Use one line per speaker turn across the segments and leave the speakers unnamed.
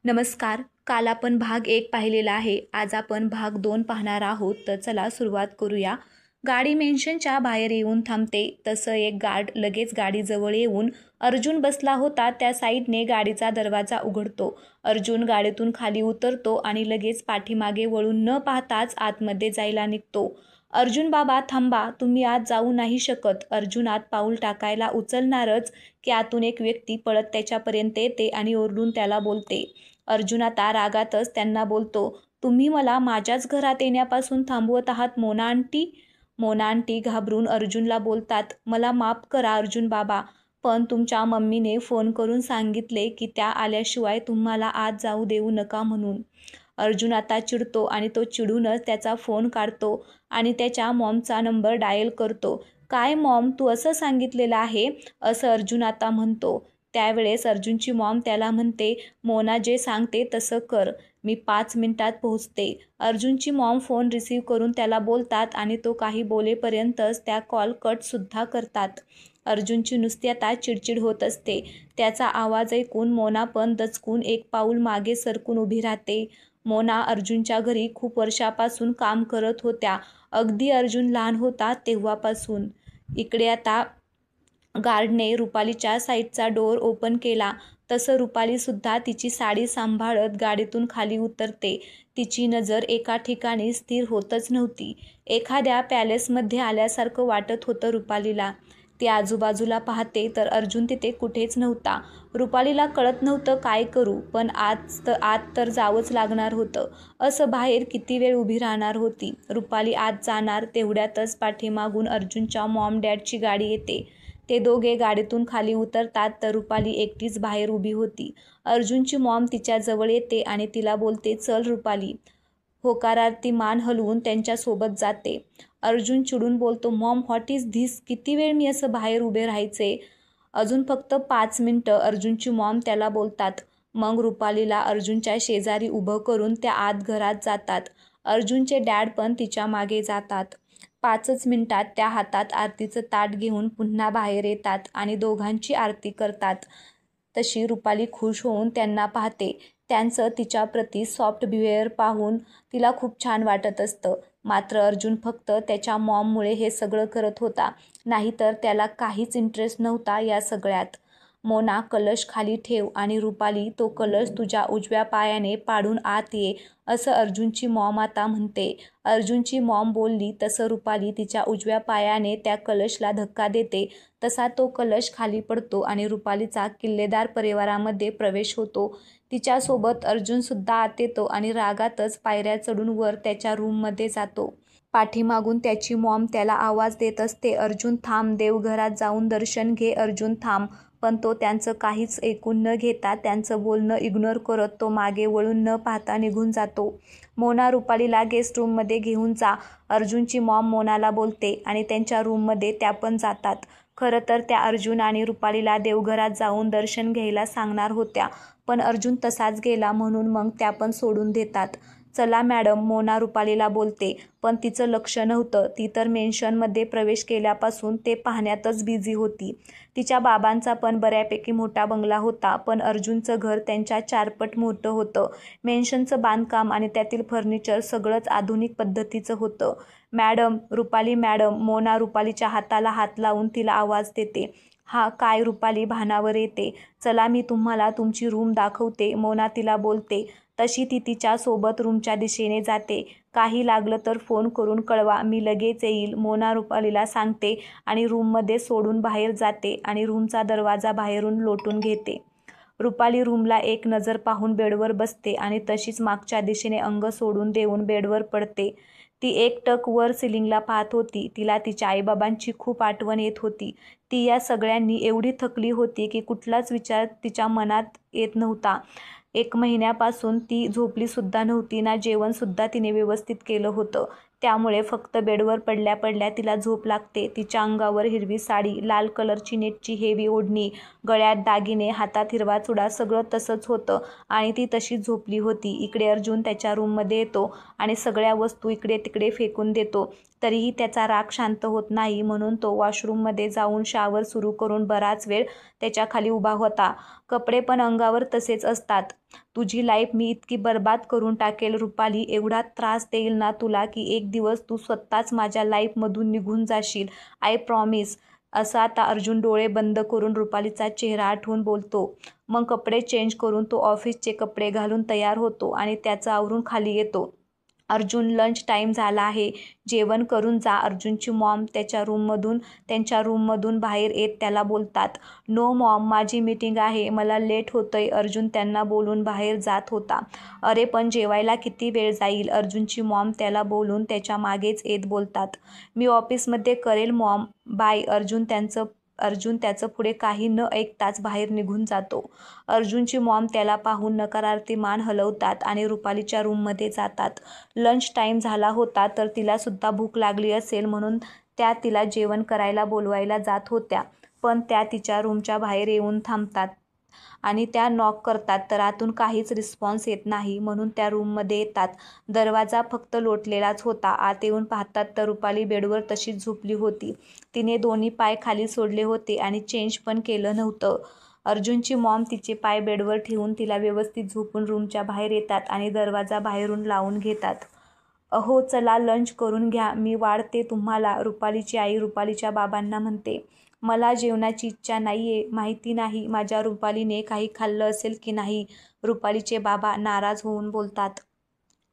नमस्कार. काल आपण भाग 1 पाहिलेला आहे. आज आपण भाग 2 पाहणार आहोत. तर चला सुरुवात करूया. गाडी मेन्शनच्या बाहेर येऊन थांबते. तसं एक गार्ड लगेच गाडीजवळ येऊन अर्जुन बसला होता त्या साईडने गाडीचा दरवाजा उघडतो. अर्जुन गाडीतून खाली उतरतो आणि लगेच पाठीमागे वळून न पाहताच आतमध्ये जायला निघतो. अर्जुन बाबा थांबा, तुम्ही आत जाऊ नाही शकत. अर्जुन आत पाऊल टाकायला उचलणारच की आतून एक व्यक्ती पळत त्याच्यापर्यंत येते आणि ओरडून त्याला बोलते. अर्जुन आता रागातच त्यांना बोलतो, तुम्ही मला माझ्याच घरात येण्यापासून थांबवत आहात मोना आंटी. मोना आंटी घाबरून अर्जुनला बोलतात, मला माफ करा अर्जुन बाबा, पण तुमच्या मम्मीने फोन करून सांगितले की त्या आल्याशिवाय तुम्हाला आत जाऊ देऊ नका म्हणून. अर्जुन आता चिडतो आणि तो चिडूनच त्याचा फोन काढतो आणि त्याच्या मॉमचा नंबर डायल करतो. काय मॉम, तू असं सांगितलेलं आहे, असं अर्जुन आता म्हणतो. त्यावेळेस अर्जुनची मॉम त्याला म्हणते, मोना जे सांगते तसं कर, मी 5 मिनिटात पोहोचते. अर्जुनची मॉम फोन रिसीव्ह करून त्याला बोलतात आणि तो काही बोलेपर्यंतच त्या कॉल कटसुद्धा करतात. अर्जुनची नुसती आता चिडचिड होत असते. त्याचा आवाज ऐकून मोना पण दचकून एक पाऊल मागे सरकून उभी राहते. मोना अर्जुनच्या घरी खूप वर्षापासून काम करत होत्या, अगदी अर्जुन लहान होता तेव्हापासून. इकडे आता गार्डने रुपालीच्या साईडचा डोअर ओपन केला. तसं रुपालीसुद्धा तिची साडी सांभाळत गाडीतून खाली उतरते. तिची नजर एका ठिकाणी स्थिर होतच नव्हती. एखाद्या पॅलेसमध्ये आल्यासारखं वाटत होतं रुपालीला. ती आजूबाजूला पाहते तर अर्जुन तिथे कुठेच नव्हता. रुपालीला कळत नव्हतं काय करू, पण आत तर जावंच लागणार होतं. असं बाहेर किती वेळ उभी राहणार होती. रुपाली आत जाणार तेवढ्यातच पाठीमागून अर्जुनच्या मॉम डॅडची गाडी येते. ते दोघे गाडीतून खाली उतरतात तर रुपाली एकटीच बाहेर उभी होती. अर्जुनची मॉम तिच्याजवळ येते आणि तिला बोलते, चल रुपाली. होकारार्थी मान हलवून त्यांच्यासोबत जाते. अर्जुन चिडून बोलतो, मॉम व्हॉट इज धिस, किती वेळ मी असं बाहेर उभे राहायचे? अजून फक्त 5 मिनिटं, अर्जुनची मॉम त्याला बोलतात. मग रुपालीला अर्जुनच्या शेजारी उभं करून त्या आत घरात जातात. अर्जुनचे डॅड पण तिच्या मागे जातात. 5च मिनिटात त्या हातात आरतीचं ताट घेऊन पुन्हा बाहेर येतात आणि दोघांची आरती करतात. तशी रुपाली खुश होऊन त्यांना पाहते. त्यांचं तिच्याप्रती सॉफ्ट बिहेवियर पाहून तिला खूप छान वाटत असतं. मात्र अर्जुन फक्त त्याच्या मॉममुळे हे सगळं करत होता, नाहीतर त्याला काहीच इंटरेस्ट नव्हता या सगळ्यात. मोना, कलश खाली ठेव आणि रुपाली, तो कलश तुझ्या उजव्या पायाने पाडून आत ये, असं अर्जुनची मॉम आता म्हणते. अर्जुनची मॉम बोलली तसं रुपाली तिच्या उजव्या पायाने त्या कलशला धक्का देते. तसा तो कलश खाली पडतो आणि रुपालीचा किल्लेदार परिवारामध्ये प्रवेश होतो. तिच्यासोबत अर्जुनसुद्धा आत येतो आणि रागातच पायऱ्या चढून वर त्याच्या रूममध्ये जातो. पाठीमागून त्याची मॉम त्याला आवाज देत असते, अर्जुन थांब, देवघरात जाऊन दर्शन घे, अर्जुन थांब. पण तो त्यांचं काहीच ऐकून न घेता त्यांचं बोलणं इग्नोर करत तो मागे वळून न पाहता निघून जातो. मोना, रुपालीला गेस्ट रूममध्ये घेऊन जा, अर्जुनची मॉम मोनाला बोलते आणि त्यांच्या रूममध्ये त्या पण जातात. खरं तर त्या अर्जुन आणि रुपालीला देवघरात जाऊन दर्शन घ्यायला सांगणार होत्या, पण अर्जुन तसाच गेला म्हणून मग त्या पण सोडून देतात. चला मॅडम, मोना रुपालीला बोलते, पण तिचं लक्ष नव्हतं. ती तर मेन्शनमध्ये प्रवेश केल्यापासून ते पाहण्यातच बिझी होती. तिच्या बाबांचा पण बऱ्यापैकी मोठा बंगला होता, पण अर्जुनचं घर त्यांच्या 4 पट मोठं होतं. मेन्शनचं बांधकाम आणि त्यातील फर्निचर सगळंच आधुनिक पद्धतीचं होतं. Madam, Rupali madam. मोना रुपालीच्या हाताला हात लावून तिला आवाज देते. हा काय, रुपाली भानावर येते. चला मी तुम्हाला तुमची रूम दाखवते, मोना तिला बोलते. तशी ती तिच्या सोबत रूमच्या दिशेने जाते. काही लागलं तर फोन करून कळवा, मी लगेच येईल, मोना रुपालीला सांगते आणि रूममध्ये सोडून बाहेर जाते आणि रूमचा दरवाजा बाहेरून लोटून घेते. रुपाली रूमला एक नजर पाहून बेडवर बसते आणि तशीच मागच्या दिशेने अंग सोडून देऊन बेडवर पडते. ती एकटक वर सिलिंगला पाहत होती. तिला तिच्या आईबाबांची खूप आठवण येत होती. ती या सगळ्यांनी एवढी थकली होती की कुठलाच विचार तिच्या मनात येत नव्हता. 1 महिन्यापासून ती झोपलीसुद्धा नव्हती, ना जेवणसुद्धा तिने व्यवस्थित केलं होतं. त्यामुळे फक्त बेडवर पडल्या पडल्या तिला झोप लागते. तिच्या अंगावर हिरवी साडी, लाल कलरची नेटची हेवी ओढणी, गळ्यात दागिने, हातात हिरवा चुडा, सगळं तसंच होतं आणि ती तशीच झोपली होती. इकडे अर्जुन त्याच्या रूममध्ये येतो आणि सगळ्या वस्तू इकडे तिकडे फेकून देतो. तरीही त्याचा राग शांत होत नाही, म्हणून तो वॉशरूममध्ये जाऊन शॉवर सुरू करून बराच वेळ त्याच्या खाली उभा होता. कपडे पण अंगावर तसेच असतात. तुझी लाईफ मी इतकी बर्बाद करून टाकेल रुपाली, एवढा त्रास देईल ना तुला की एक दिवस तू स्वतःच माझ्या लाईफमधून निघून जाशील, आय प्रॉमिस. असं आता अर्जुन डोळे बंद करून रुपालीचा चेहरा आठवून बोलतो. मग कपडे चेंज करून तो ऑफिसचे कपडे घालून तयार होतो आणि त्याचं आवरून खाली येतो. अर्जुन, लंच टाईम झाला आहे, जेवण करून जा. अर्जुनची मॉम त्यांच्या रूममधून बाहेर येत त्याला बोलतात. नो मॉम, माझी मीटिंग आहे, मला लेट होतंय. अर्जुन त्यांना बोलून बाहेर जात होता. अरे पण जेवायला किती वेळ जाईल? अर्जुनची मॉम त्याला बोलून त्याच्या मागेच येत बोलतात. मी ऑफिसमध्ये करेल मॉम, बाय. अर्जुन त्याचं पुढे काही न ऐकताच बाहेर निघून जातो. अर्जुनची मॉम त्याला पाहून नकारार्थी मान हलवतात आणि रुपालीच्या रूममध्ये जातात. लंच टाईम झाला होता तर तिलासुद्धा भूक लागली असेल म्हणून त्या तिला जेवण करायला बोलवायला जात होत्या. पण त्या तिच्या रूमच्या बाहेर येऊन थांबतात आणि त्या नॉक करतात तर आतून काहीच रिस्पॉन्स येत नाही म्हणून त्या रूममध्ये येतात. दरवाजा फक्त लोटलेलाच होता. आत येऊन पाहतात तर रुपाली बेडवर तशीच झोपली होती. तिने दोन्ही पाय खाली सोडले होते आणि चेंज पण केलं नव्हतं. अर्जुनची मॉम तिचे पाय बेडवर ठेवून तिला व्यवस्थित झोपून रूमच्या बाहेर येतात आणि दरवाजा बाहेरून लावून घेतात. अहो चला लंच करून घ्या, मी वाढते तुम्हाला, रुपालीची आई रुपालीच्या बाबांना म्हणते. मला जेवणाची इच्छा नाहीये. माहिती नाही माझ्या रुपालीने काही खाल्लं असेल की नाही, रुपालीचे बाबा नाराज होऊन बोलतात.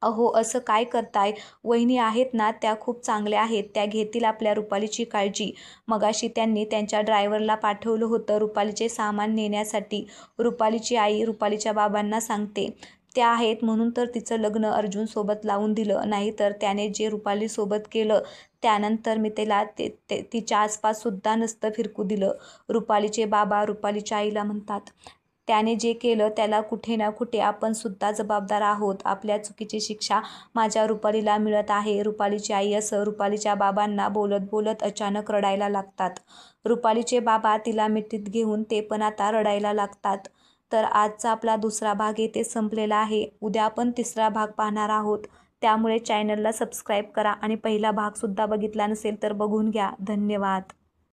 अहो असं काय करताय? वहिनी आहेत ना, त्या खूप चांगल्या आहेत, त्या घेतील आपल्या रुपालीची काळजी. मगाशी त्यांनी त्यांच्या ड्रायव्हरला पाठवलं होतं रुपालीचे सामान नेण्यासाठी. रुपालीची आई रुपालीच्या बाबांना सांगते. त्या आहेत म्हणून तर तिचं लग्न अर्जुनसोबत लावून दिलं, नाहीतर त्याने जे रुपालीसोबत केलं त्यानंतर मी त्याला तिच्या आसपाससुद्धा नसतं फिरकू दिलं. रुपालीचे बाबा रुपालीच्या आईला म्हणतात. त्याने जे केलं त्याला कुठे ना कुठे आपण सुद्धा जबाबदार आहोत. आपल्या चुकीची शिक्षा माझ्या रुपालीला मिळत आहे. रुपालीची आई असं रुपालीच्या बाबांना बोलत बोलत अचानक रडायला लागतात. रुपालीचे बाबा तिला मिठीत घेऊन ते पण आता रडायला लागतात. तर आजचा आपला दुसरा भाग येथे संपलेला आहे. उद्या आपण तिसरा भाग पाहणार आहोत. त्यामुळे चॅनलला सबस्क्राईब करा आणि पहिला भागसुद्धा बघितला नसेल तर बघून घ्या. धन्यवाद.